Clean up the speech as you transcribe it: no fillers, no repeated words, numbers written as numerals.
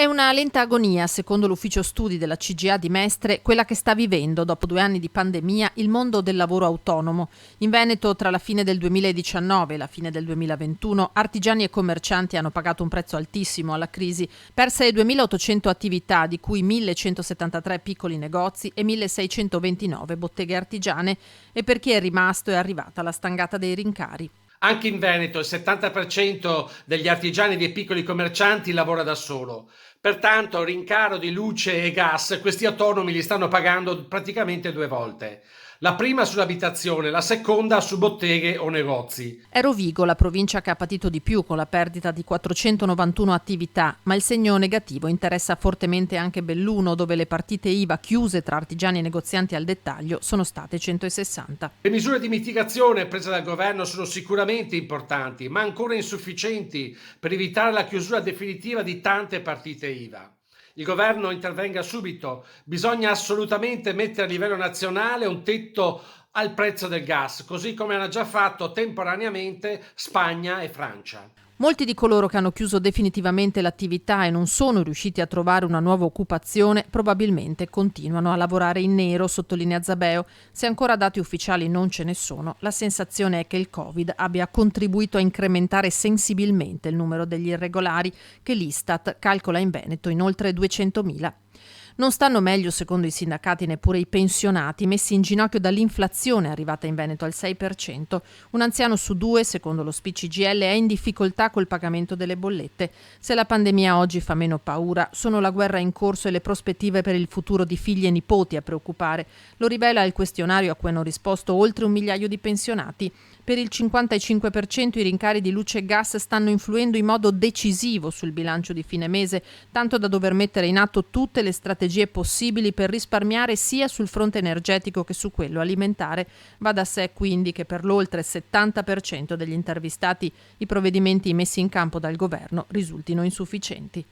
È una lenta agonia, secondo l'ufficio studi della CGIA di Mestre, quella che sta vivendo, dopo 2 anni di pandemia, il mondo del lavoro autonomo. In Veneto, tra la fine del 2019 e la fine del 2021, artigiani e commercianti hanno pagato un prezzo altissimo alla crisi. Perse 2.800 attività, di cui 1.173 piccoli negozi e 1.629 botteghe artigiane. E per chi è rimasto è arrivata la stangata dei rincari. Anche in Veneto il 70% degli artigiani e dei piccoli commercianti lavora da solo. Pertanto, rincaro di luce e gas, questi autonomi li stanno pagando praticamente 2 volte. La prima sull'abitazione, la seconda su botteghe o negozi. È Rovigo la provincia che ha patito di più con la perdita di 491 attività, ma il segno negativo interessa fortemente anche Belluno, dove le partite IVA chiuse tra artigiani e negozianti al dettaglio sono state 160. Le misure di mitigazione prese dal governo sono sicuramente importanti, ma ancora insufficienti per evitare la chiusura definitiva di tante partite IVA. Il governo intervenga subito, bisogna assolutamente mettere a livello nazionale un tetto al prezzo del gas, così come hanno già fatto temporaneamente Spagna e Francia. Molti di coloro che hanno chiuso definitivamente l'attività e non sono riusciti a trovare una nuova occupazione probabilmente continuano a lavorare in nero, sottolinea Zabeo. Se ancora dati ufficiali non ce ne sono, la sensazione è che il Covid abbia contribuito a incrementare sensibilmente il numero degli irregolari, che l'Istat calcola in Veneto in oltre 200.000. Non stanno meglio, secondo i sindacati, neppure i pensionati, messi in ginocchio dall'inflazione arrivata in Veneto al 6%. Un anziano su 2, secondo lo SPI-CGIL, è in difficoltà col pagamento delle bollette. Se la pandemia oggi fa meno paura, sono la guerra in corso e le prospettive per il futuro di figli e nipoti a preoccupare. Lo rivela il questionario a cui hanno risposto oltre 1 migliaio di pensionati. Per il 55% i rincari di luce e gas stanno influendo in modo decisivo sul bilancio di fine mese, tanto da dover mettere in atto tutte le strategie possibili per risparmiare sia sul fronte energetico che su quello alimentare. Va da sé quindi che per l'oltre 70% degli intervistati i provvedimenti messi in campo dal governo risultino insufficienti.